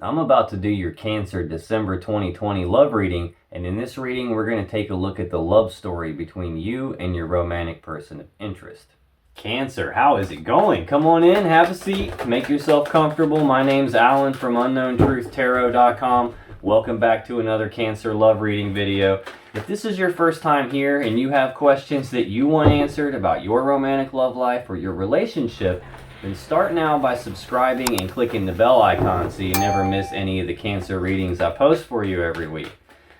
I'm about to do your Cancer December 2020 love reading, and in this reading we're going to take a look at the love story between you and your romantic person of interest. Cancer, how is it going? Come on in, have a seat, make yourself comfortable. My name's Alan from UnknownTruthTarot.com. Welcome back to another Cancer love reading video. If this is your first time here and you have questions that you want answered about your romantic love life or your relationship, then start now by subscribing and clicking the bell icon so you never miss any of the Cancer readings I post for you every week.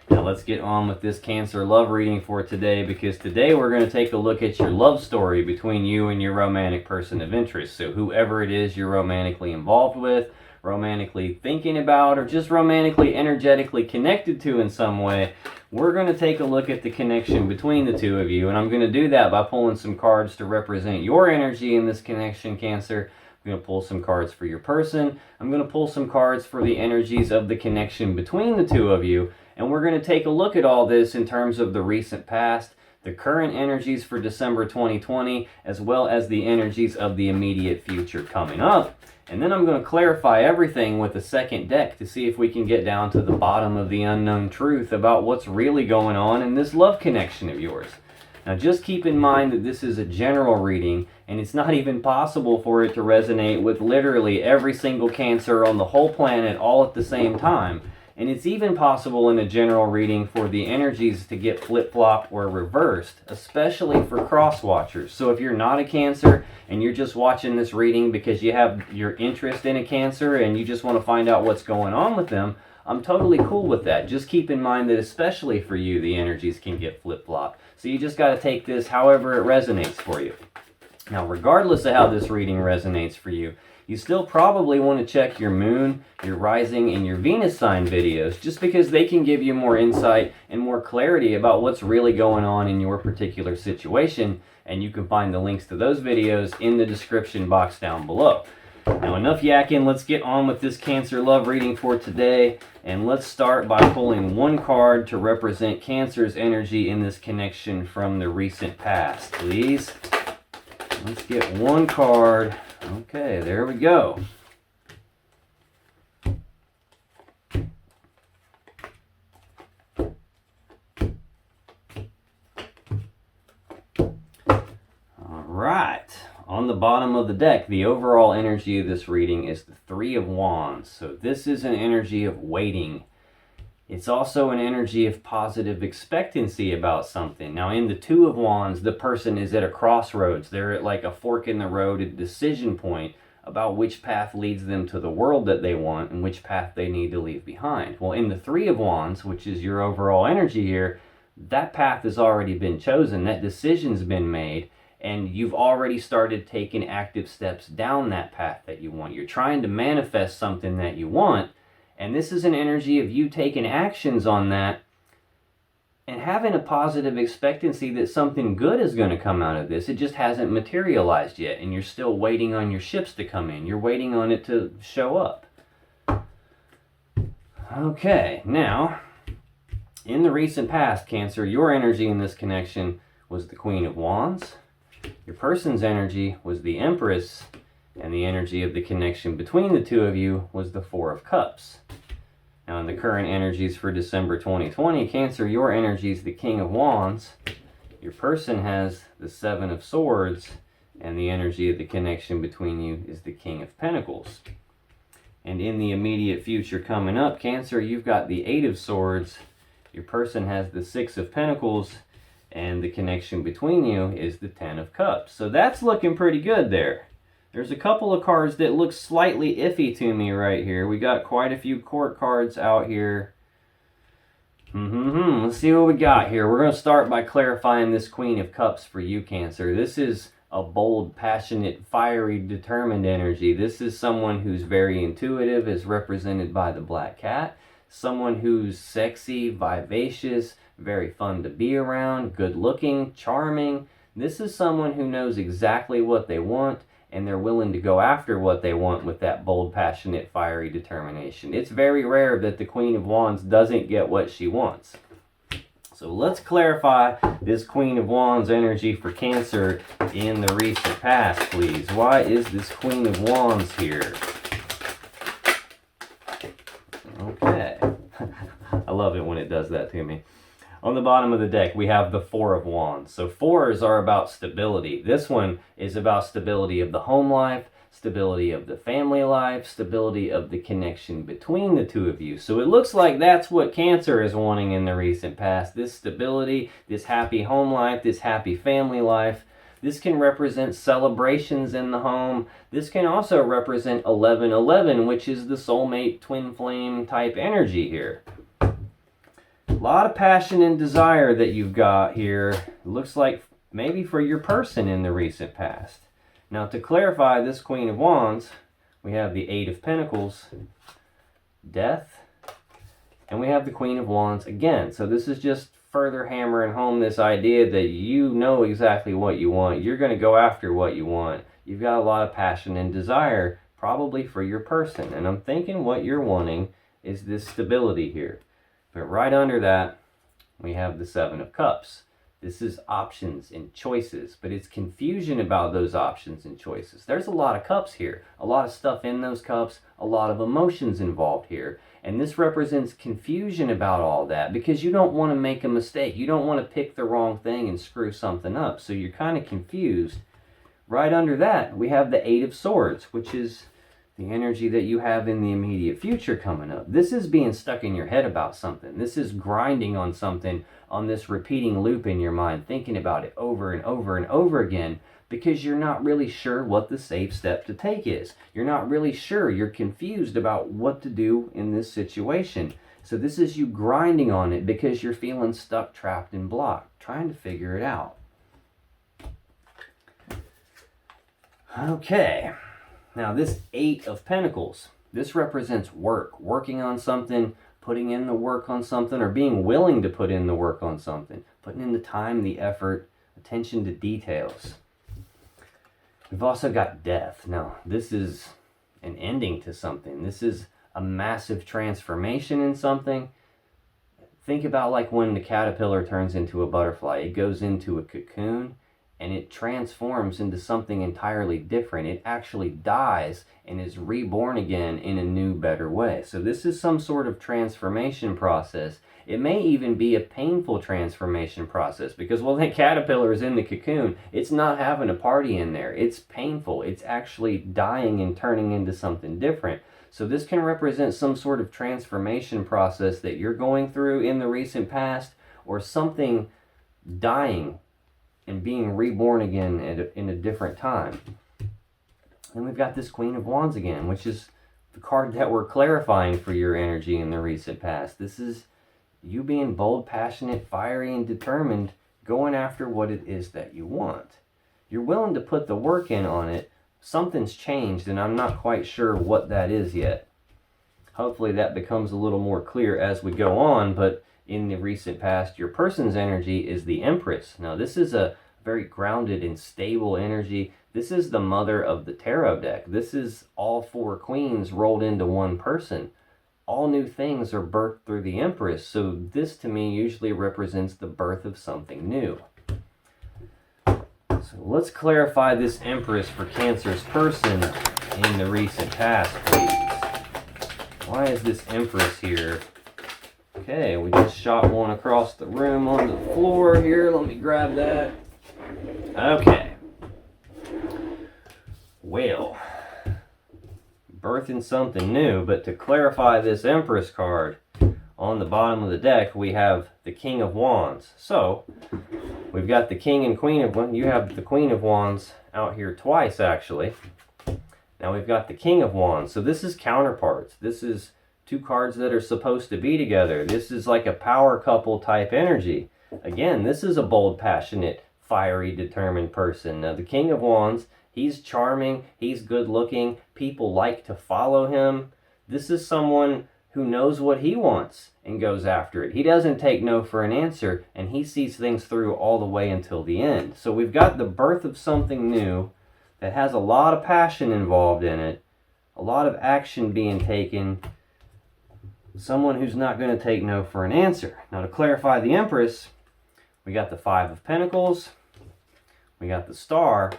Now let's get on with this Cancer love reading for today, because today we're going to take a look at your love story between you and your romantic person of interest. So whoever it is you're romantically involved with, romantically thinking about, or just romantically energetically connected to in some way, we're going to take a look at the connection between the two of you. And I'm going to do that by pulling some cards to represent your energy in this connection, Cancer. I'm going to pull some cards for your person. I'm going to pull some cards for the energies of the connection between the two of you. And we're going to take a look at all this in terms of the recent past, the current energies for December 2020, as well as the energies of the immediate future coming up. And then I'm going to clarify everything with a second deck to see if we can get down to the bottom of the unknown truth about what's really going on in this love connection of yours. Now just keep in mind that this is a general reading, and it's not even possible for it to resonate with literally every single Cancer on the whole planet all at the same time. And it's even possible in a general reading for the energies to get flip-flopped or reversed, especially for cross-watchers. So if you're not a Cancer and you're just watching this reading because you have your interest in a Cancer and you just want to find out what's going on with them, I'm totally cool with that. Just keep in mind that especially for you, the energies can get flip-flopped. So you just got to take this however it resonates for you. Now, regardless of how this reading resonates for you, you still probably want to check your moon, your rising, and your Venus sign videos, just because they can give you more insight and more clarity about what's really going on in your particular situation. And you can find the links to those videos in the description box down below. Now, enough yakking, let's get on with this Cancer love reading for today. And let's start by pulling one card to represent Cancer's energy in this connection from the recent past, please. Let's get one card. Okay, there we go. All right. On the bottom of the deck, the overall energy of this reading is the Three of Wands. So this is an energy of waiting. It's also an energy of positive expectancy about something. Now, in the Two of Wands, the person is at a crossroads. They're at like a fork in the road, a decision point about which path leads them to the world that they want and which path they need to leave behind. Well, in the Three of Wands, which is your overall energy here, that path has already been chosen. That decision's been made, and you've already started taking active steps down that path that you want. You're trying to manifest something that you want. And this is an energy of you taking actions on that and having a positive expectancy that something good is going to come out of this. It just hasn't materialized yet, and you're still waiting on your ships to come in. You're waiting on it to show up. Okay, now, in the recent past, Cancer, your energy in this connection was the Queen of Wands. Your person's energy was the Empress. And the energy of the connection between the two of you was the Four of Cups. Now, in the current energies for December 2020, Cancer, your energy is the King of Wands. Your person has the Seven of Swords. And the energy of the connection between you is the King of Pentacles. And in the immediate future coming up, Cancer, you've got the Eight of Swords. Your person has the Six of Pentacles. And the connection between you is the Ten of Cups. So that's looking pretty good there. There's a couple of cards that look slightly iffy to me right here. We got quite a few court cards out here. Let's see what we got here. We're going to start by clarifying this Queen of Cups for you, Cancer. This is a bold, passionate, fiery, determined energy. This is someone who's very intuitive, as represented by the black cat. Someone who's sexy, vivacious, very fun to be around, good looking, charming. This is someone who knows exactly what they want, and they're willing to go after what they want with that bold, passionate, fiery determination. It's very rare that the Queen of Wands doesn't get what she wants. So let's clarify this Queen of Wands energy for Cancer in the recent past, please. Why is this Queen of Wands here? love it when it does that to me. On the bottom of the deck, we have the Four of Wands. So fours are about stability. This one is about stability of the home life, stability of the family life, stability of the connection between the two of you. So it looks like that's what Cancer is wanting in the recent past. This stability, this happy home life, this happy family life. This can represent celebrations in the home. This can also represent 1111, which is the soulmate twin flame type energy here. A lot of passion and desire that you've got here. It looks like maybe for your person in the recent past. Now, to clarify this Queen of Wands, we have the Eight of Pentacles, Death, and we have the Queen of Wands again. So this is just further hammering home this idea that you know exactly what you want. You're going to go after what you want. You've got a lot of passion and desire, probably for your person. And I'm thinking what you're wanting is this stability here. But right under that, we have the Seven of Cups. This is options and choices, but it's confusion about those options and choices. There's a lot of cups here, a lot of stuff in those cups, a lot of emotions involved here. And this represents confusion about all that because you don't want to make a mistake. You don't want to pick the wrong thing and screw something up. So you're kind of confused. Right under that, we have the Eight of Swords, which is the energy that you have in the immediate future coming up. This is being stuck in your head about something. This is grinding on something, on this repeating loop in your mind, thinking about it over and over and over again because you're not really sure what the safe step to take is. You're not really sure. You're confused about what to do in this situation. So this is you grinding on it because you're feeling stuck, trapped, and blocked, trying to figure it out. Okay. Now this Eight of Pentacles, this represents work, working on something, putting in the work on something, or being willing to put in the work on something, putting in the time, the effort, attention to details. We've also got Death. Now this is an ending to something. This is a massive transformation in something. Think about like when the caterpillar turns into a butterfly. It goes into a cocoon and it transforms into something entirely different. It actually dies and is reborn again in a new, better way. So this is some sort of transformation process. It may even be a painful transformation process because while that caterpillar is in the cocoon, it's not having a party in there. It's painful. It's actually dying and turning into something different. So this can represent some sort of transformation process that you're going through in the recent past, or something dying and being reborn again in a different time. And we've got this Queen of Wands again, which is the card that we're clarifying for your energy in the recent past. This is you being bold, passionate, fiery, and determined, going after what it is that you want. You're willing to put the work in on it. Something's changed, and I'm not quite sure what that is yet. Hopefully that becomes a little more clear as we go on, but in the recent past, your person's energy is the Empress. Now, this is a very grounded and stable energy. This is the mother of the tarot deck. This is all four queens rolled into one person. All new things are birthed through the Empress. So this, to me, usually represents the birth of something new. So let's clarify this Empress for Cancer's person in the recent past, please. Why is this Empress here? Okay, we just shot one across the room on the floor here. Let me grab that. Okay. Well, birthing something new, but to clarify this Empress card, on the bottom of the deck, we have the King of Wands. So, we've got the King and Queen of Wands. You have the Queen of Wands out here twice, actually. Now we've got the King of Wands. So this is counterparts. This is two cards that are supposed to be together. This is like a power couple type energy. Again, this is a bold, passionate, fiery, determined person. Now the King of Wands, he's charming, he's good looking, people like to follow him. This is someone who knows what he wants and goes after it. He doesn't take no for an answer, and he sees things through all the way until the end. So we've got the birth of something new that has a lot of passion involved in it, a lot of action being taken, someone who's not going to take no for an answer. Now to clarify the Empress, we got the Five of Pentacles, we got the Star,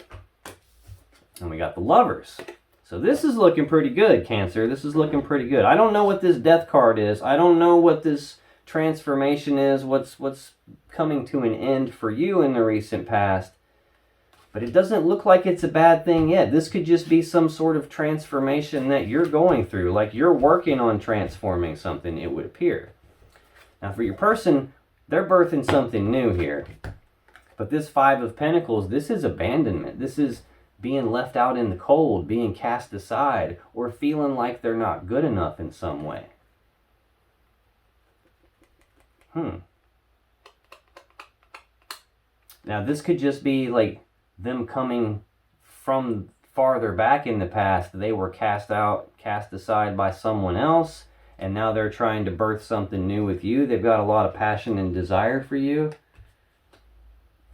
and we got the Lovers. So this is looking pretty good, Cancer. This is looking pretty good. I don't know what this Death card is. I don't know what this transformation is, what's coming to an end for you in the recent past. But it doesn't look like it's a bad thing yet. This could just be some sort of transformation that you're going through, like you're working on transforming something, it would appear. Now for your person, they're birthing something new here. But this Five of Pentacles, this is abandonment. This is being left out in the cold, being cast aside, or feeling like they're not good enough in some way. Now this could just be like them coming from farther back in the past. They were cast aside by someone else, and now they're trying to birth something new with you. They've got a lot of passion and desire for you.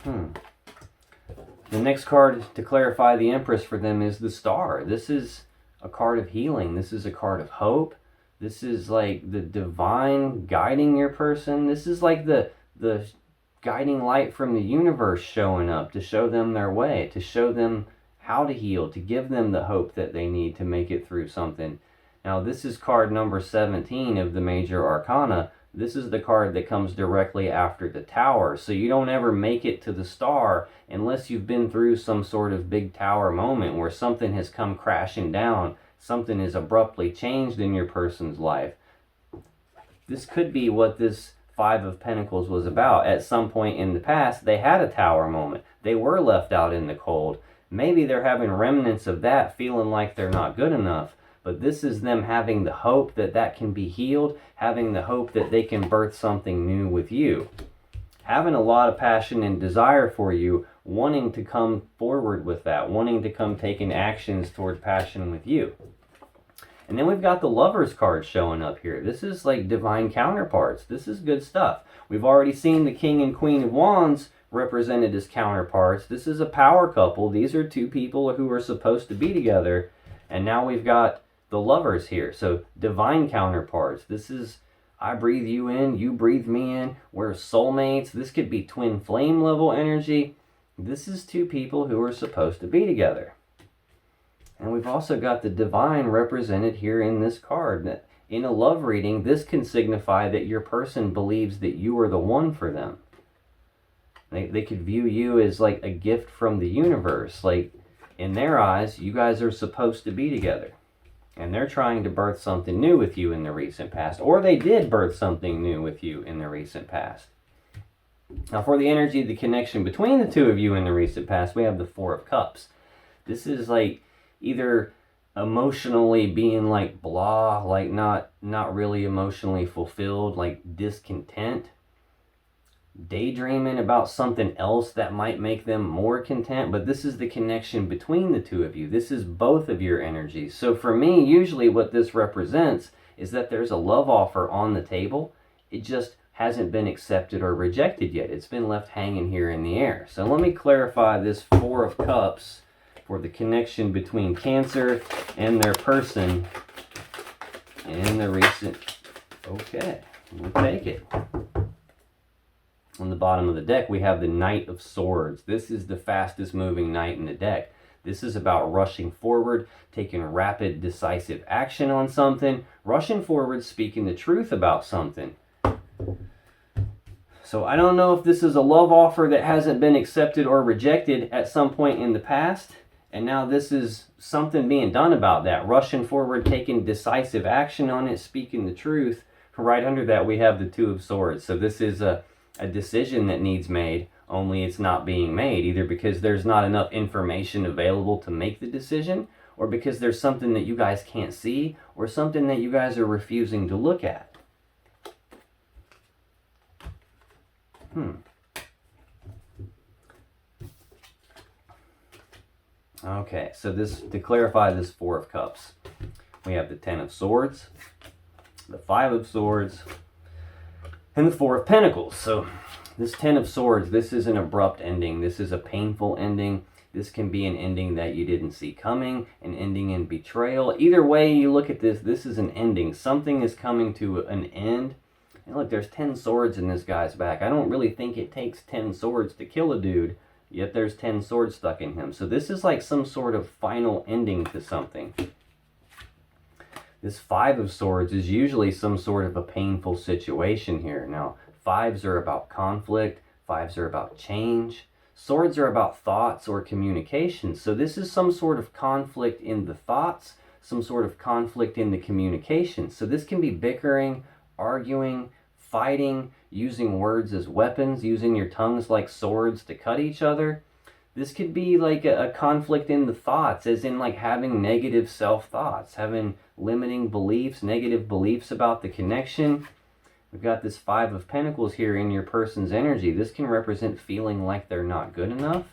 The next card to clarify the Empress for them is the Star. This is a card of healing. This is a card of hope. This is like the divine guiding your person. This is like the guiding light from the universe showing up to show them their way, to show them how to heal, to give them the hope that they need to make it through something. Now this is card number 17 of the Major Arcana. This is the card that comes directly after the Tower. So you don't ever make it to the Star unless you've been through some sort of big tower moment where something has come crashing down, something is abruptly changed in your person's life. This could be what this Five of Pentacles was about. At some point in the past, they had a tower moment. They were left out in the cold. Maybe they're having remnants of that, feeling like they're not good enough. But this is them having the hope that that can be healed, having the hope that they can birth something new with you. Having a lot of passion and desire for you, wanting to come forward with that, wanting to come taking actions toward passion with you. And then we've got the Lovers card showing up here. This is like divine counterparts. This is good stuff. We've already seen the King and Queen of Wands represented as counterparts. This is a power couple. These are two people who are supposed to be together. And now we've got the Lovers here. So divine counterparts. This is, I breathe you in, you breathe me in. We're soulmates. This could be twin flame level energy. This is two people who are supposed to be together. And we've also got the divine represented here in this card. In a love reading, this can signify that your person believes that you are the one for them. They could view you as like a gift from the universe. Like in their eyes, you guys are supposed to be together. And they're trying to birth something new with you in the recent past. Or they did birth something new with you in the recent past. Now for the energy, the connection between the two of you in the recent past, we have the Four of Cups. This is like either emotionally being like blah, like not really emotionally fulfilled, like discontent, daydreaming about something else that might make them more content. But this is the connection between the two of you. This is both of your energies. So for me, usually what this represents is that there's a love offer on the table. It just hasn't been accepted or rejected yet. It's been left hanging here in the air. So let me clarify this Four of Cups for the connection between Cancer and their person in the recent... Okay, we'll take it. On the bottom of the deck, we have the Knight of Swords. This is the fastest moving knight in the deck. This is about rushing forward, taking rapid, decisive action on something, rushing forward, speaking the truth about something. So I don't know if this is a love offer that hasn't been accepted or rejected at some point in the past. And now this is something being done about that. Rushing forward, taking decisive action on it, speaking the truth. Right under that, we have the Two of Swords. So this is a decision that needs made, only it's not being made. Either because there's not enough information available to make the decision, or because there's something that you guys can't see, or something that you guys are refusing to look at. Okay, so this, to clarify this Four of Cups, we have the Ten of Swords, the Five of Swords, and the Four of Pentacles. So this Ten of Swords, this is an abrupt ending. This is a painful ending. This can be an ending that you didn't see coming, an ending in betrayal. Either way you look at this, this is an ending. Something is coming to an end. And look, there's 10 swords in this guy's back. I don't really think it takes 10 swords to kill a dude, yet there's 10 swords stuck in him. So this is like some sort of final ending to something. This Five of Swords is usually some sort of a painful situation here. Now, fives are about conflict, fives are about change. Swords are about thoughts or communication. So this is some sort of conflict in the thoughts, some sort of conflict in the communication. So this can be bickering, arguing, fighting, using words as weapons, using your tongues like swords to cut each other. This could be like a conflict in the thoughts, as in like having negative self-thoughts, having limiting beliefs, negative beliefs about the connection. We've got this Five of Pentacles here in your person's energy. This can represent feeling like they're not good enough.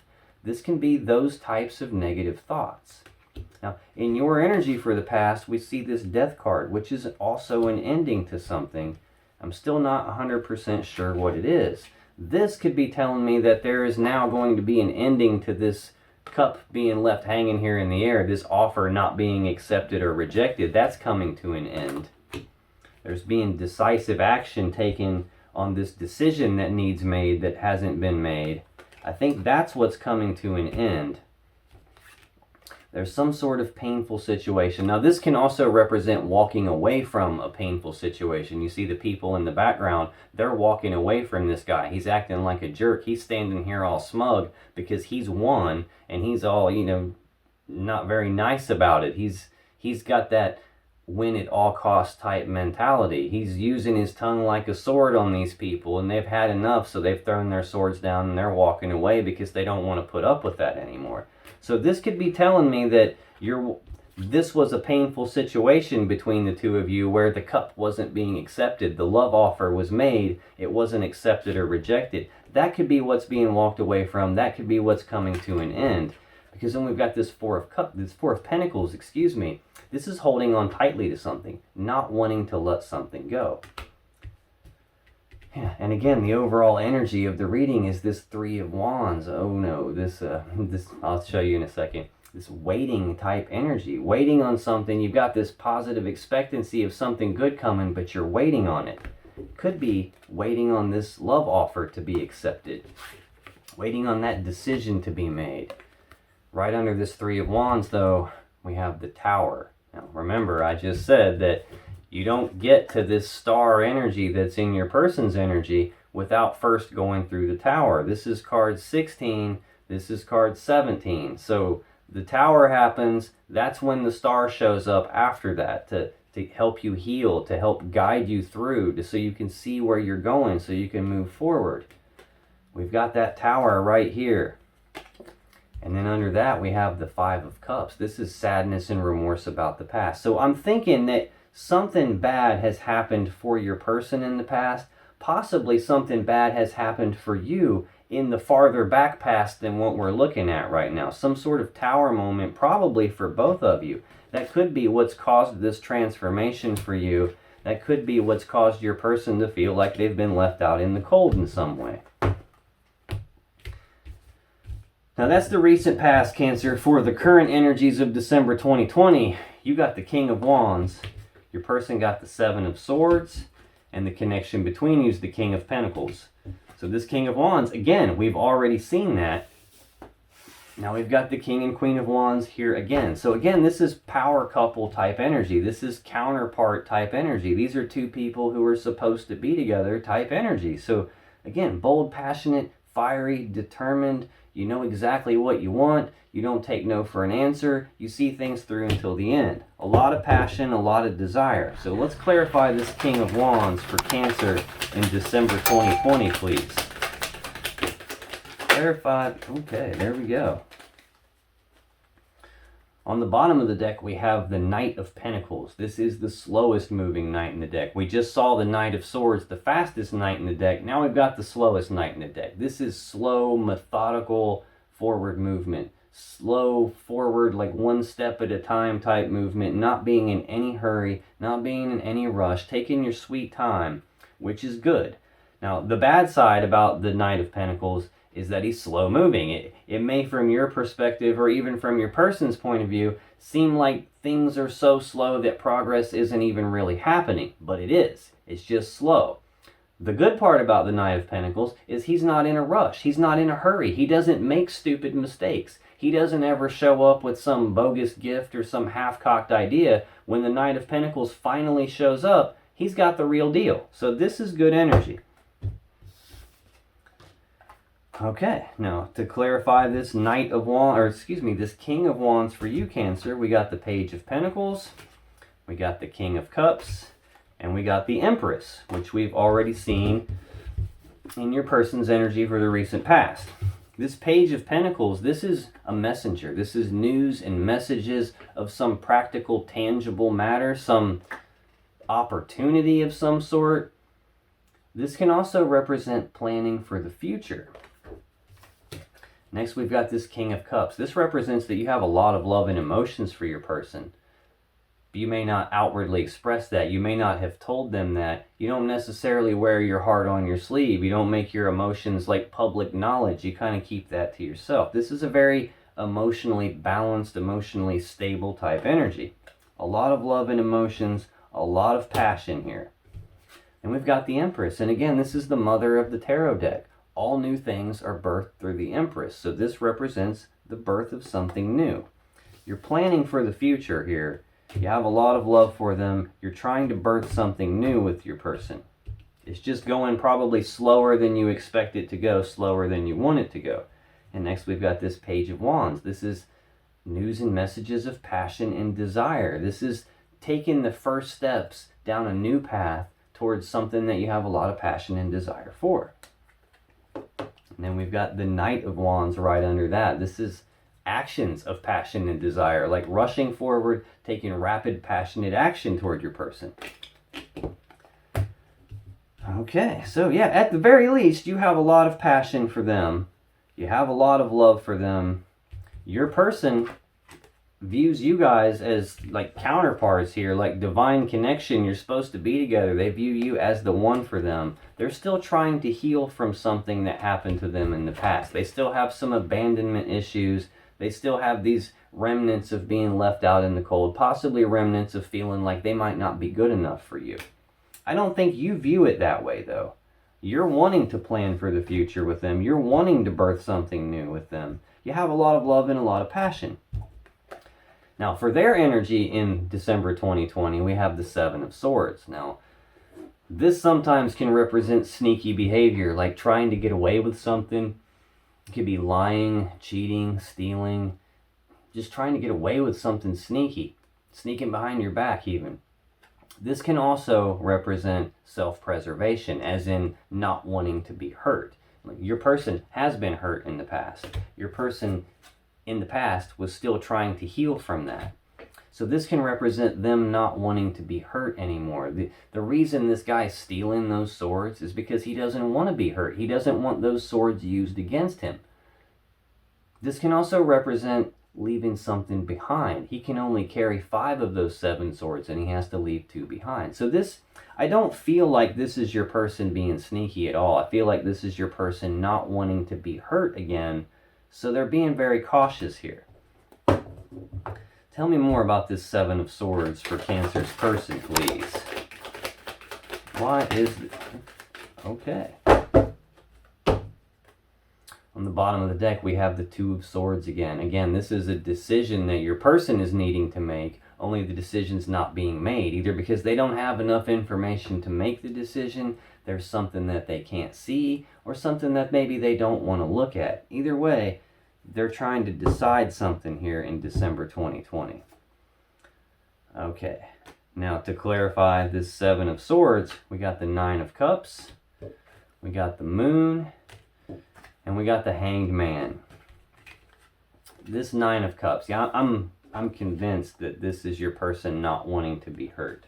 This can be those types of negative thoughts. Now, in your energy for the past, we see this Death card, which is also an ending to something. I'm still not 100% sure what it is. This could be telling me that there is now going to be an ending to this cup being left hanging here in the air, this offer not being accepted or rejected. That's coming to an end. There's being decisive action taken on this decision that needs made that hasn't been made. I think that's what's coming to an end. There's some sort of painful situation. Now, this can also represent walking away from a painful situation. You see the people in the background, they're walking away from this guy. He's acting like a jerk. He's standing here all smug because he's won, and he's all, not very nice about it. He's got that win at all costs type mentality. He's using his tongue like a sword on these people, and they've had enough, so they've thrown their swords down and they're walking away because they don't want to put up with that anymore. So this could be telling me that this was a painful situation between the two of you where the cup wasn't being accepted. The love offer was made. It wasn't accepted or rejected. That could be what's being walked away from. That could be what's coming to an end. Because then we've got this Four of Pentacles, This is holding on tightly to something, not wanting to let something go. Yeah, and again, the overall energy of the reading is this Three of Wands. Oh no, this I'll show you in a second. This waiting type energy, waiting on something. You've got this positive expectancy of something good coming, but you're waiting on it. Could be waiting on this love offer to be accepted, waiting on that decision to be made. Right under this Three of Wands, though, we have the Tower. Now, remember, I just said that you don't get to this star energy that's in your person's energy without first going through the Tower. This is card 16. This is card 17. So the Tower happens. That's when the star shows up after that to help you heal, to help guide you through, so you can see where you're going, so you can move forward. We've got that Tower right here. And then under that, we have the Five of Cups. This is sadness and remorse about the past. So I'm thinking that something bad has happened for your person in the past. Possibly something bad has happened for you in the farther back past than what we're looking at right now. Some sort of Tower moment, probably for both of you. That could be what's caused this transformation for you. That could be what's caused your person to feel like they've been left out in the cold in some way. Now that's the recent past, Cancer. For the current energies of December 2020, you got the King of Wands. Your person got the Seven of Swords, and the connection between you is the King of Pentacles. So this King of Wands, again, we've already seen that. Now we've got the King and Queen of Wands here again. So again, this is power couple type energy. This is counterpart type energy. These are two people who are supposed to be together type energy. So again, bold, passionate, fiery, determined. You know exactly what you want. You don't take no for an answer. You see things through until the end. A lot of passion, a lot of desire. So let's clarify this King of Wands for Cancer in December 2020, please. Clarified. Okay, there we go. On the bottom of the deck, we have the Knight of Pentacles. This is the slowest moving knight in the deck. We just saw the Knight of Swords, the fastest knight in the deck. Now we've got the slowest knight in the deck. This is slow, methodical forward movement. Slow forward, like one step at a time type movement. Not being in any hurry, not being in any rush. Taking your sweet time, which is good. Now, the bad side about the Knight of Pentacles is that he's slow moving. It may, from your perspective or even from your person's point of view, seem like things are so slow that progress isn't even really happening, but it is. It's just slow. The good part about the Knight of Pentacles is he's not in a rush. He's not in a hurry. He doesn't make stupid mistakes. He doesn't ever show up with some bogus gift or some half-cocked idea. When the Knight of Pentacles finally shows up, he's got the real deal. So this is good energy. Okay, now to clarify this Knight of Wands, or excuse me, this King of Wands for you, Cancer, we got the Page of Pentacles, we got the King of Cups, and we got the Empress, which we've already seen in your person's energy for the recent past. This Page of Pentacles, this is a messenger. This is news and messages of some practical, tangible matter, some opportunity of some sort. This can also represent planning for the future. Next, we've got this King of Cups. This represents that you have a lot of love and emotions for your person. You may not outwardly express that. You may not have told them that. You don't necessarily wear your heart on your sleeve. You don't make your emotions like public knowledge. You kind of keep that to yourself. This is a very emotionally balanced, emotionally stable type energy. A lot of love and emotions, a lot of passion here. And we've got the Empress. And again, this is the mother of the tarot deck. All new things are birthed through the Empress. So this represents the birth of something new. You're planning for the future here. You have a lot of love for them. You're trying to birth something new with your person. It's just going probably slower than you expect it to go, slower than you want it to go. And next we've got this Page of Wands. This is news and messages of passion and desire. This is taking the first steps down a new path towards something that you have a lot of passion and desire for. And then we've got the Knight of Wands right under that. This is actions of passion and desire, like rushing forward, taking rapid, passionate action toward your person. Okay, so yeah, at the very least, you have a lot of passion for them. You have a lot of love for them. Your person views you guys as like counterparts here, like divine connection. You're supposed to be together. They view you as the one for them. They're still trying to heal from something that happened to them in the past. They still have some abandonment issues. They still have these remnants of being left out in the cold, possibly remnants of feeling like they might not be good enough for you. I don't think you view it that way, though. You're wanting to plan for the future with them. You're wanting to birth something new with them. You have a lot of love and a lot of passion. Now, for their energy in December 2020, we have the Seven of Swords. Now, this sometimes can represent sneaky behavior, like trying to get away with something. It could be lying, cheating, stealing, just trying to get away with something sneaky, sneaking behind your back even. This can also represent self-preservation, as in not wanting to be hurt. Like your person has been hurt in the past. Your person in the past was still trying to heal from that. So this can represent them not wanting to be hurt anymore. The reason this guy's stealing those swords is because he doesn't want to be hurt. He doesn't want those swords used against him. This can also represent leaving something behind. He can only carry 5 of those 7 swords and he has to leave 2 behind. So this, I don't feel like this is your person being sneaky at all. I feel like this is your person not wanting to be hurt again. So they're being very cautious here. Tell me more about this Seven of Swords for Cancer's person, please. Why is it? Okay. On the bottom of the deck, we have the Two of Swords again. Again, this is a decision that your person is needing to make, only the decision's not being made, either because they don't have enough information to make the decision, there's something that they can't see, or something that maybe they don't want to look at. Either way, they're trying to decide something here in December 2020. Okay, now to clarify this Seven of Swords, we got the Nine of Cups, we got the Moon, and we got the Hanged Man. This Nine of Cups, yeah, I'm convinced that this is your person not wanting to be hurt.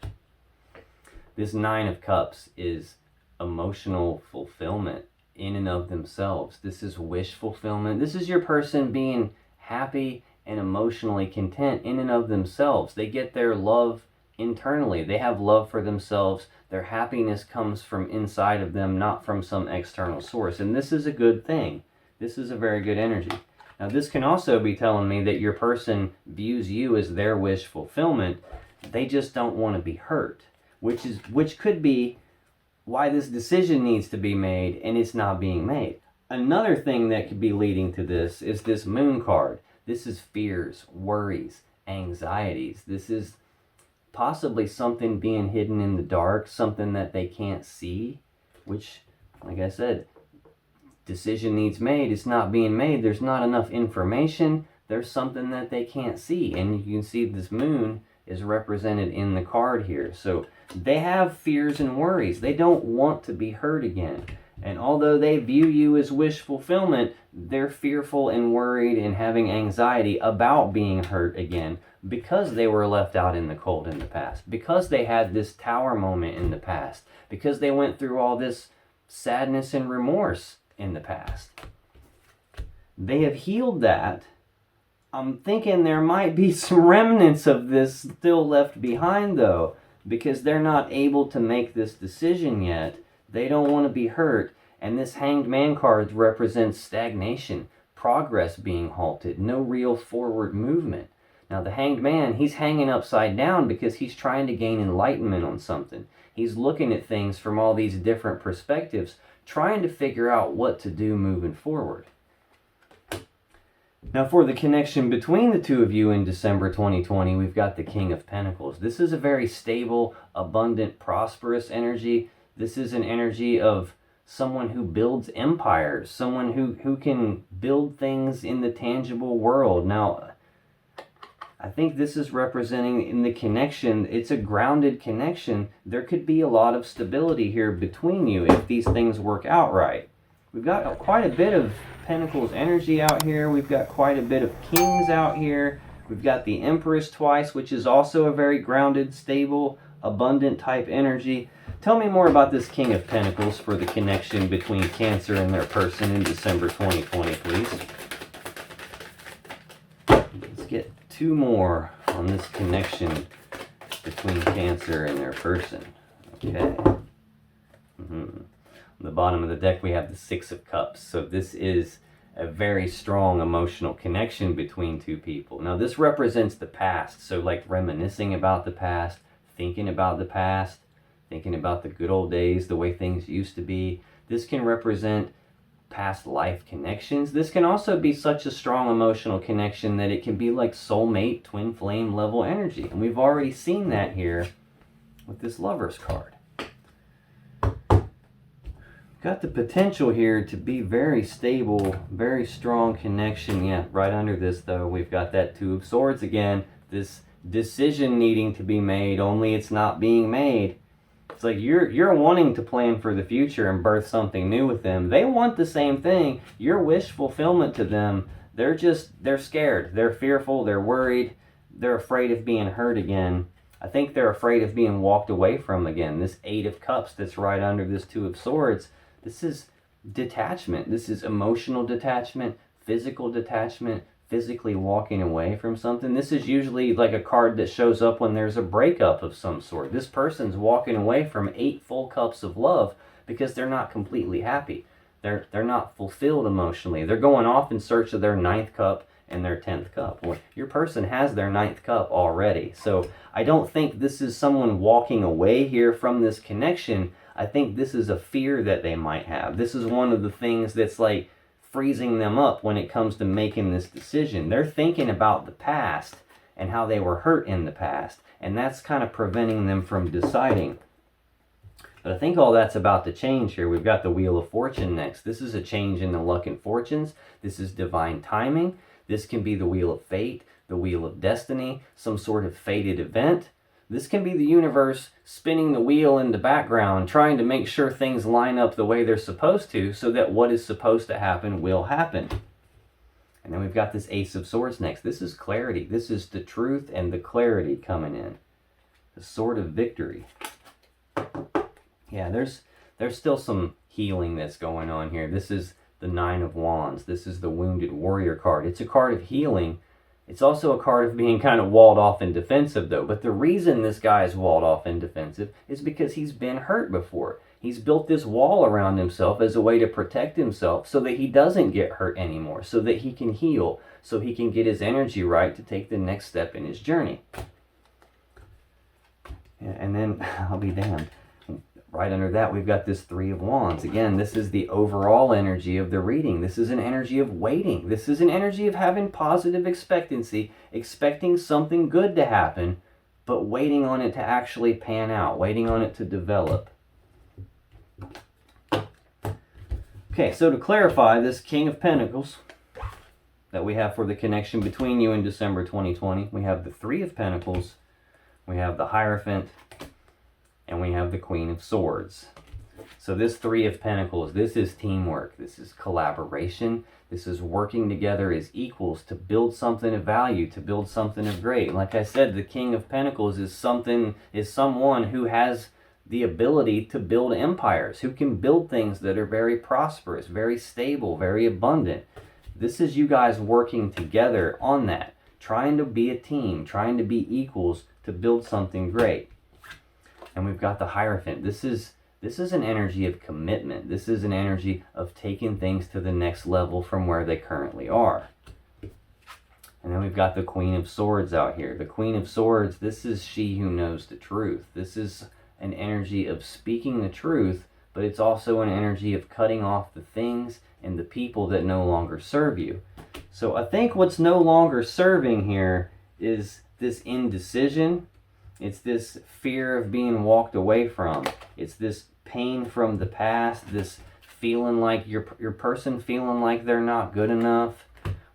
This Nine of Cups is emotional fulfillment in and of themselves. This is wish fulfillment. This is your person being happy and emotionally content in and of themselves. They get their love internally. They have love for themselves. Their happiness comes from inside of them, not from some external source. And this is a good thing. This is a very good energy. Now, this can also be telling me that your person views you as their wish fulfillment. They just don't want to be hurt, which could be why this decision needs to be made and it's not being made. Another thing that could be leading to this is this moon card. This is fears, worries, anxieties. This is possibly something being hidden in the dark, something that they can't see, which, like I said, decision needs made. It's not being made. There's not enough information. There's something that they can't see. And you can see this moon is represented in the card here. So they have fears and worries. They don't want to be hurt again. And although they view you as wish fulfillment, they're fearful and worried and having anxiety about being hurt again because they were left out in the cold in the past, because they had this tower moment in the past, because they went through all this sadness and remorse in the past. They have healed that. I'm thinking there might be some remnants of this still left behind though, because they're not able to make this decision yet. They don't want to be hurt. And this Hanged Man card represents stagnation, progress being halted, no real forward movement. Now the Hanged Man, he's hanging upside down because he's trying to gain enlightenment on something. He's looking at things from all these different perspectives, trying to figure out what to do moving forward. Now for the connection between the two of you in December 2020, we've got the King of Pentacles. This is a very stable, abundant, prosperous energy. This is an energy of someone who builds empires, someone who can build things in the tangible world. Now, I think this is representing in the connection, it's a grounded connection. There could be a lot of stability here between you if these things work out right. We've got quite a bit of Pentacles energy out here. We've got quite a bit of Kings out here. We've got the Empress twice, which is also a very grounded, stable, abundant type energy. Tell me more about this King of Pentacles for the connection between Cancer and their person in December 2020, please. Let's get two more on this connection between Cancer and their person. Okay. On the bottom of the deck, we have the Six of Cups. So this is a very strong emotional connection between two people. Now, this represents the past. So like reminiscing about the past, thinking about the past, thinking about the good old days, the way things used to be. This can represent past life connections. This can also be such a strong emotional connection that it can be like soulmate, twin flame level energy. And we've already seen that here with this Lovers card. Got the potential here to be very stable, very strong connection. Yeah, right under this though, we've got that Two of Swords again. This decision needing to be made, only it's not being made. It's like you're wanting to plan for the future and birth something new with them. They want the same thing. Your wish fulfillment to them, they're scared. They're fearful. They're worried. They're afraid of being hurt again. I think they're afraid of being walked away from again. This Eight of Cups that's right under this Two of Swords, this is detachment. This is emotional detachment, physical detachment, physically walking away from something. This is usually like a card that shows up when there's a breakup of some sort. This person's walking away from 8 full cups of love because they're not completely happy. They're not fulfilled emotionally. They're going off in search of their 9th cup and their 10th cup. Well, your person has their 9th cup already. So I don't think this is someone walking away here from this connection. I think this is a fear that they might have. This is one of the things that's like freezing them up when it comes to making this decision. They're thinking about the past and how they were hurt in the past, and that's kind of preventing them from deciding. But I think all that's about to change here. We've got the Wheel of Fortune next. This is a change in the luck and fortunes. This is divine timing. This can be the Wheel of Fate, the Wheel of Destiny, some sort of fated event. This can be the universe spinning the wheel in the background, trying to make sure things line up the way they're supposed to, so that what is supposed to happen will happen. And then we've got this Ace of Swords next. This is clarity. This is the truth and the clarity coming in. The Sword of Victory. Yeah, there's still some healing that's going on here. This is the Nine of Wands. This is the Wounded Warrior card. It's a card of healing. It's also a card of being kind of walled off and defensive though. But the reason this guy is walled off and defensive is because he's been hurt before. He's built this wall around himself as a way to protect himself so that he doesn't get hurt anymore, so that he can heal, so he can get his energy right to take the next step in his journey. Yeah, and then, I'll be damned. Right under that, we've got this Three of Wands. Again, this is the overall energy of the reading. This is an energy of waiting. This is an energy of having positive expectancy, expecting something good to happen, but waiting on it to actually pan out, waiting on it to develop. Okay, so to clarify, this King of Pentacles that we have for the connection between you and December 2020, we have the Three of Pentacles, we have the Hierophant, and we have the Queen of Swords. So this Three of Pentacles, this is teamwork, this is collaboration, this is working together as equals to build something of value, to build something of great. Like I said, the King of Pentacles is someone who has the ability to build empires, who can build things that are very prosperous, very stable, very abundant. This is you guys working together on that, trying to be a team, trying to be equals to build something great. And we've got the Hierophant. This is an energy of commitment. This is an energy of taking things to the next level from where they currently are. And then we've got the Queen of Swords out here. The Queen of Swords, this is she who knows the truth. This is an energy of speaking the truth, but it's also an energy of cutting off the things and the people that no longer serve you. So I think what's no longer serving here is this indecision. It's this fear of being walked away from. It's this pain from the past, this feeling like your person feeling like they're not good enough.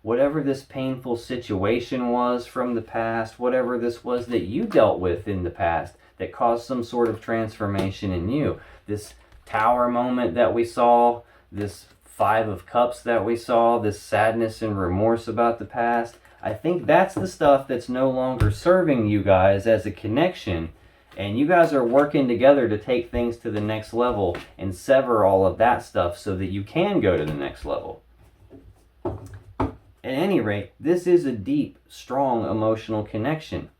Whatever this painful situation was from the past, whatever this was that you dealt with in the past that caused some sort of transformation in you. This Tower moment that we saw, this Five of Cups that we saw, this sadness and remorse about the past. I think that's the stuff that's no longer serving you guys as a connection, and you guys are working together to take things to the next level and sever all of that stuff so that you can go to the next level. At any rate, this is a deep, strong emotional connection.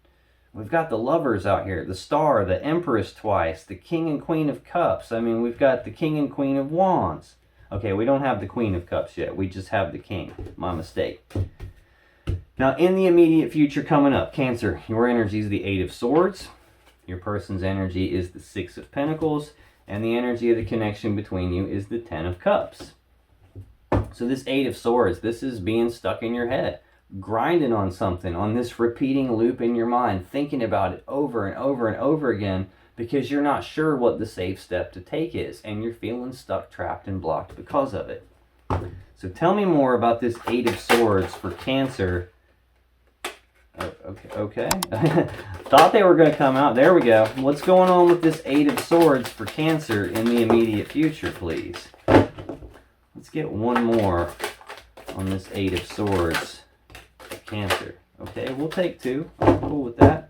We've got the Lovers out here, the Star, the Empress twice, the King and Queen of Cups. I mean, we've got the King and Queen of Wands. Okay, we don't have the Queen of Cups yet. We just have the King. My mistake. Now, in the immediate future coming up, Cancer, your energy is the Eight of Swords. Your person's energy is the Six of Pentacles. And the energy of the connection between you is the Ten of Cups. So this Eight of Swords, this is being stuck in your head, grinding on something, on this repeating loop in your mind, thinking about it over and over and over again because you're not sure what the safe step to take is, and you're feeling stuck, trapped, and blocked because of it. So tell me more about this Eight of Swords for Cancer. Okay. Thought they were going to come out. There we go. What's going on with this Eight of Swords for Cancer in the immediate future, please? Let's get one more on this Eight of Swords for Cancer. Okay, we'll take two. I'm cool with that.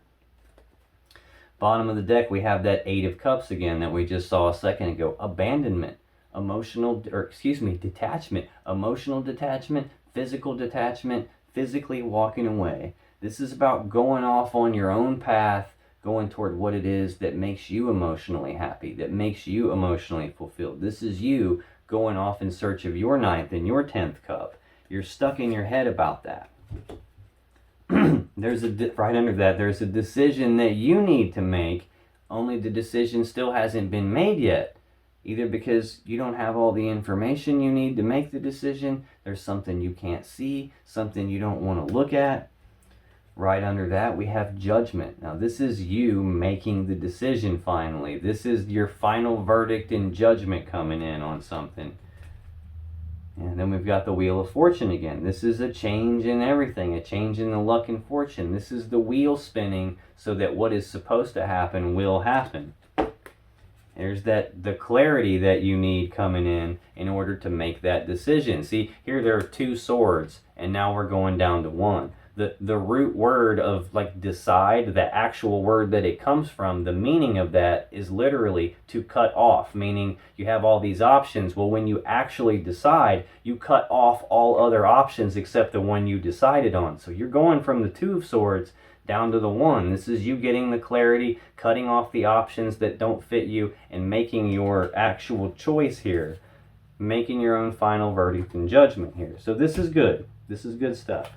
Bottom of the deck, we have that Eight of Cups again that we just saw a second ago. Abandonment, detachment, emotional detachment, physical detachment, physically walking away. This is about going off on your own path, going toward what it is that makes you emotionally happy, that makes you emotionally fulfilled. This is you going off in search of your ninth and your 10th cup. You're stuck in your head about that. Right under that, there's a decision that you need to make, only the decision still hasn't been made yet. Either because you don't have all the information you need to make the decision, there's something you can't see, something you don't want to look at. Right under that, we have Judgment. Now, this is you making the decision finally. This is your final verdict and judgment coming in on something. And then we've got the Wheel of Fortune again. This is a change in everything, a change in the luck and fortune. This is the wheel spinning so that what is supposed to happen will happen. There's the clarity that you need coming in order to make that decision. See, here there are two swords, and now we're going down to one. The root word of like decide, the actual word that it comes from, the meaning of that is literally to cut off, meaning you have all these options. Well, when you actually decide, you cut off all other options except the one you decided on. So you're going from the Two of Swords down to the one. This is you getting the clarity, cutting off the options that don't fit you, and making your actual choice here, making your own final verdict and judgment here. So this is good. This is good stuff.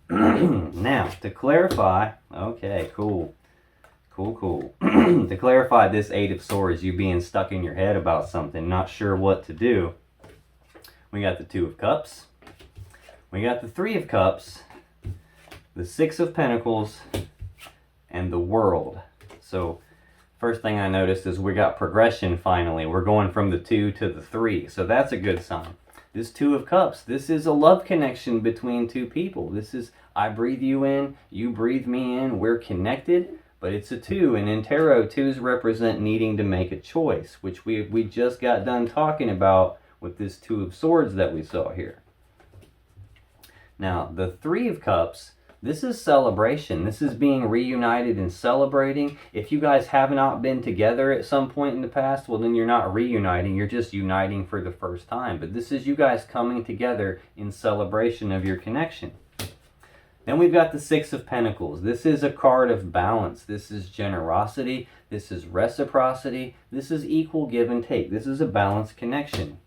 Now, to clarify, okay, cool. Cool. To clarify this Eight of Swords, you being stuck in your head about something, not sure what to do, we got the Two of Cups, we got the Three of Cups, the Six of Pentacles, and the World. So first thing I noticed is we got progression finally. We're going from the 2 to the 3, so that's a good sign. This Two of Cups, this is a love connection between two people. This is, I breathe you in, you breathe me in, we're connected, but it's a 2, and in tarot, 2s represent needing to make a choice, which we just got done talking about with this Two of Swords that we saw here. Now, the Three of Cups, this is celebration. This is being reunited and celebrating. If you guys have not been together at some point in the past, well, then you're not reuniting. You're just uniting for the first time. But this is you guys coming together in celebration of your connection. Then we've got the Six of Pentacles. This is a card of balance. This is generosity. This is reciprocity. This is equal give and take. This is a balanced connection.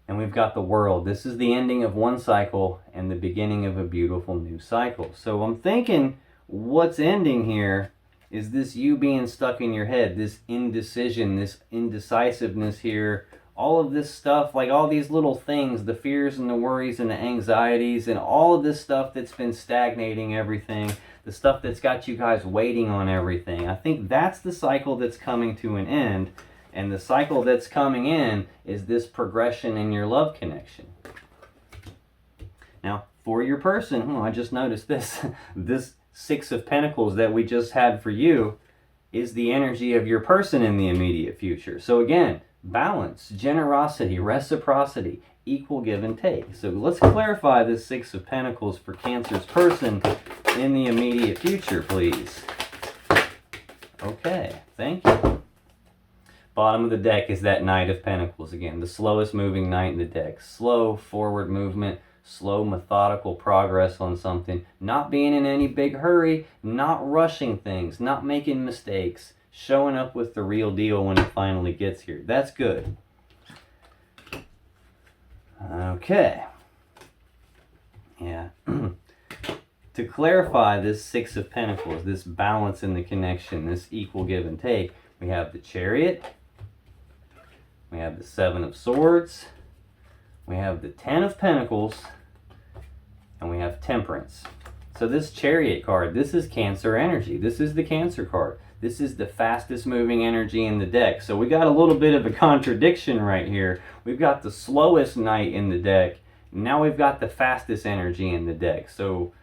And we've got the World. This is the ending of one cycle and the beginning of a beautiful new cycle. So I'm thinking what's ending here is this you being stuck in your head, this indecision, this indecisiveness here, all of this stuff, like all these little things, the fears and the worries and the anxieties and all of this stuff that's been stagnating everything, the stuff that's got you guys waiting on everything. I think that's the cycle that's coming to an end. And the cycle that's coming in is this progression in your love connection. Now, for your person, I just noticed this. This Six of Pentacles that we just had for you is the energy of your person in the immediate future. So again, balance, generosity, reciprocity, equal give and take. So let's clarify this Six of Pentacles for Cancer's person in the immediate future, please. Okay, thank you. Bottom of the deck is that Knight of Pentacles again, the slowest moving knight in the deck. Slow forward movement, slow methodical progress on something, not being in any big hurry, not rushing things, not making mistakes, showing up with the real deal when it finally gets here. That's good. Okay. Yeah. To clarify this Six of Pentacles, this balance in the connection, this equal give and take, we have the Chariot, we have the Seven of Swords, we have the Ten of Pentacles, and we have Temperance. So this Chariot card, this is Cancer energy. This is the Cancer card. This is the fastest moving energy in the deck. So we got a little bit of a contradiction right here. We've got the slowest knight in the deck. Now we've got the fastest energy in the deck. So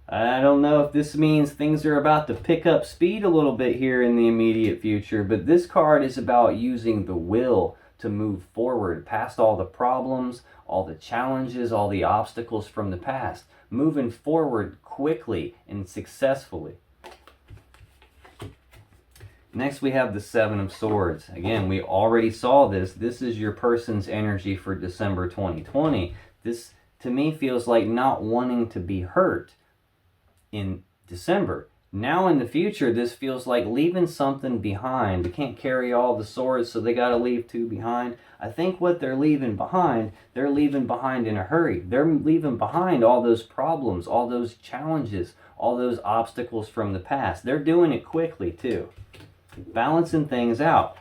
I don't know if this means things are about to pick up speed a little bit here in the immediate future, but this card is about using the will to move forward past all the problems, all the challenges, all the obstacles from the past, moving forward quickly and successfully. Next we have the Seven of Swords. Again, we already saw this. This is your person's energy for December 2020. This, to me, feels like not wanting to be hurt in December. Now in the future, this feels like leaving something behind. They can't carry all the swords, so they got to leave 2 behind. I think what they're leaving behind in a hurry. They're leaving behind all those problems, all those challenges, all those obstacles from the past. They're doing it quickly too. Balancing things out.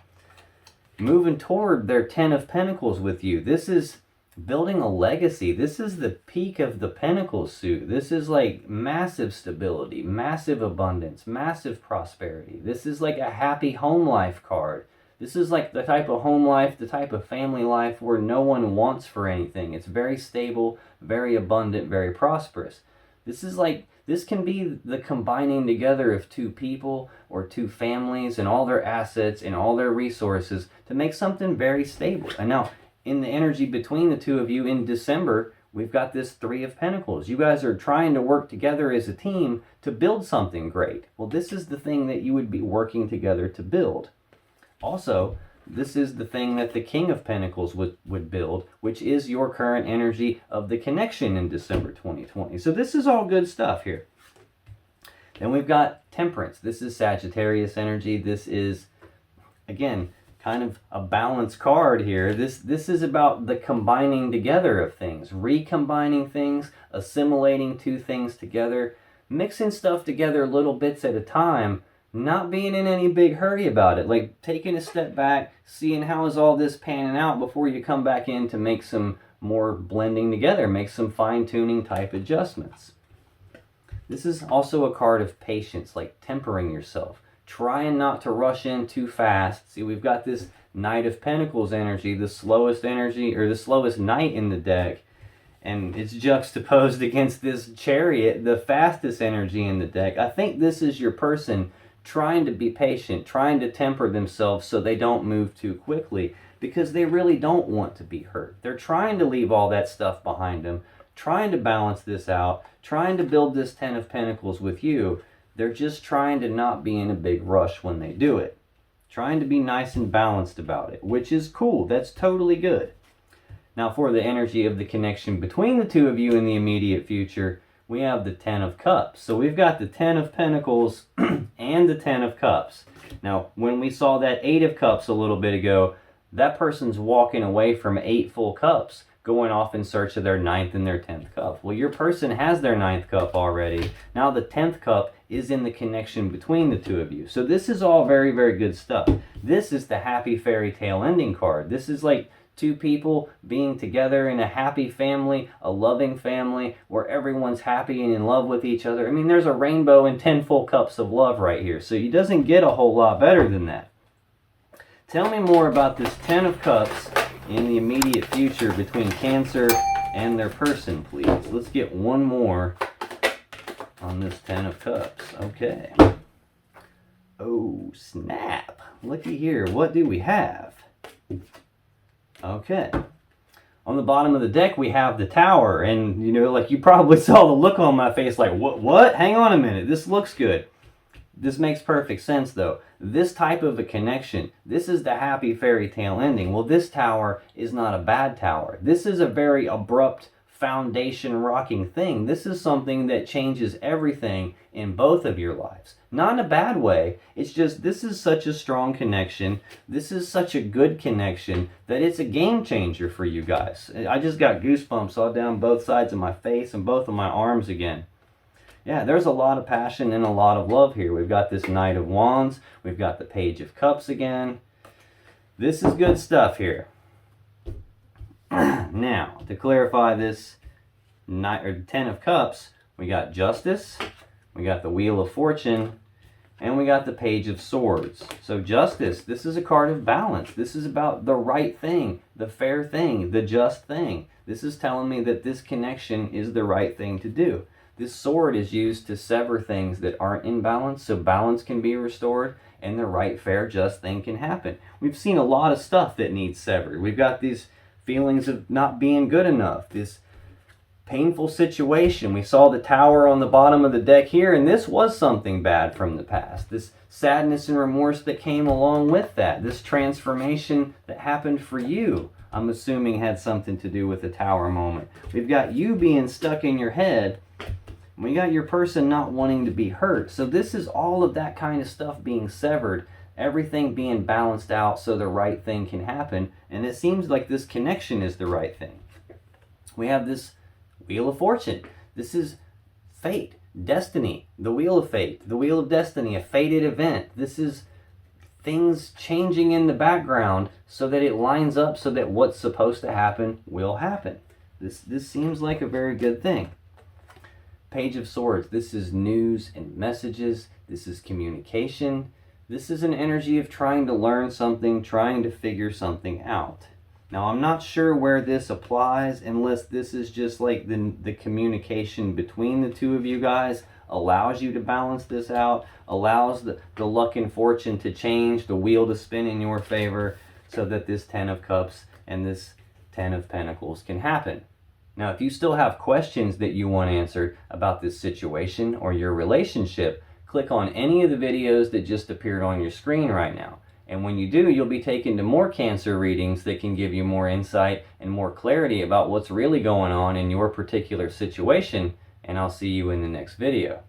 Moving toward their Ten of Pentacles with you. This is building a legacy. This is the peak of the Pentacles suit. This is like massive stability, massive abundance, massive prosperity. This is like a happy home life card. This is like the type of home life, the type of family life where no one wants for anything. It's very stable, very abundant, very prosperous. This can be the combining together of 2 people or 2 families and all their assets and all their resources to make something very stable. And now, in the energy between the 2 of you in December, we've got this Three of Pentacles. You guys are trying to work together as a team to build something great. Well, this is the thing that you would be working together to build. Also, this is the thing that the King of Pentacles would build, which is your current energy of the connection in December 2020. So this is all good stuff here. Then we've got Temperance. This is Sagittarius energy. This is, again, kind of a balanced card here. This is about the combining together of things, recombining things, assimilating 2 things together, mixing stuff together little bits at a time, not being in any big hurry about it, like taking a step back, seeing how is all this panning out before you come back in to make some more blending together, make some fine-tuning type adjustments. This is also a card of patience, like tempering yourself, trying not to rush in too fast. See, we've got this Knight of Pentacles energy, the slowest energy, or the slowest knight in the deck, and it's juxtaposed against this Chariot, the fastest energy in the deck. I think this is your person trying to be patient, trying to temper themselves so they don't move too quickly, because they really don't want to be hurt. They're trying to leave all that stuff behind them, trying to balance this out, trying to build this Ten of Pentacles with you. They're just trying to not be in a big rush when they do it. Trying to be nice and balanced about it, which is cool. That's totally good. Now for the energy of the connection between the two of you in the immediate future, we have the Ten of Cups. So we've got the Ten of Pentacles and the Ten of Cups. Now, when we saw that Eight of Cups a little bit ago, that person's walking away from 8 full cups, going off in search of their 9th and their 10th cup. Well, your person has their 9th cup already. Now the 10th cup is in the connection between the two of you. So this is all very, very good stuff. This is the happy fairy tale ending card. This is like two people being together in a happy family, a loving family, where everyone's happy and in love with each other. I mean, there's a rainbow and 10 full cups of love right here. So it doesn't get a whole lot better than that. Tell me more about this Ten of Cups in the immediate future between Cancer and their person, please. Let's get one more on this Ten of Cups. Okay. Oh, snap. Looky here. What do we have? Okay. On the bottom of the deck, we have the Tower. And, you know, like you probably saw the look on my face like, what? Hang on a minute. This looks good. This makes perfect sense, though. This type of a connection, this is the happy fairy tale ending. Well, this tower is not a bad tower. This is a very abrupt, foundation rocking thing. This is something that changes everything in both of your lives. Not in a bad way. It's just this is such a strong connection. This is such a good connection that it's a game changer for you guys. I just got goosebumps all down both sides of my face and both of my arms again. Yeah, there's a lot of passion and a lot of love here. We've got this Knight of Wands. We've got the Page of Cups again. This is good stuff here. Now, to clarify this Ten of Cups, we got Justice, we got the Wheel of Fortune, and we got the Page of Swords. So Justice, this is a card of balance. This is about the right thing, the fair thing, the just thing. This is telling me that this connection is the right thing to do. This sword is used to sever things that aren't in balance, so balance can be restored and the right, fair, just thing can happen. We've seen a lot of stuff that needs severed. We've got these feelings of not being good enough, this painful situation. We saw the Tower on the bottom of the deck here, and this was something bad from the past. This sadness and remorse that came along with that. This transformation that happened for you, I'm assuming, had something to do with the Tower moment. We've got you being stuck in your head. We got your person not wanting to be hurt. So this is all of that kind of stuff being severed, everything being balanced out so the right thing can happen. And it seems like this connection is the right thing. We have this Wheel of Fortune. This is fate, destiny, the Wheel of Fate, the Wheel of Destiny, a fated event. This is things changing in the background so that it lines up so that what's supposed to happen will happen. This seems like a very good thing. Page of Swords, this is news and messages. This is communication. This is an energy of trying to learn something, trying to figure something out. Now, I'm not sure where this applies unless this is just like the communication between the two of you guys allows you to balance this out, allows the luck and fortune to change, the wheel to spin in your favor so that this Ten of Cups and this Ten of Pentacles can happen. Now, if you still have questions that you want answered about this situation or your relationship, click on any of the videos that just appeared on your screen right now. And when you do, you'll be taken to more Cancer readings that can give you more insight and more clarity about what's really going on in your particular situation. And I'll see you in the next video.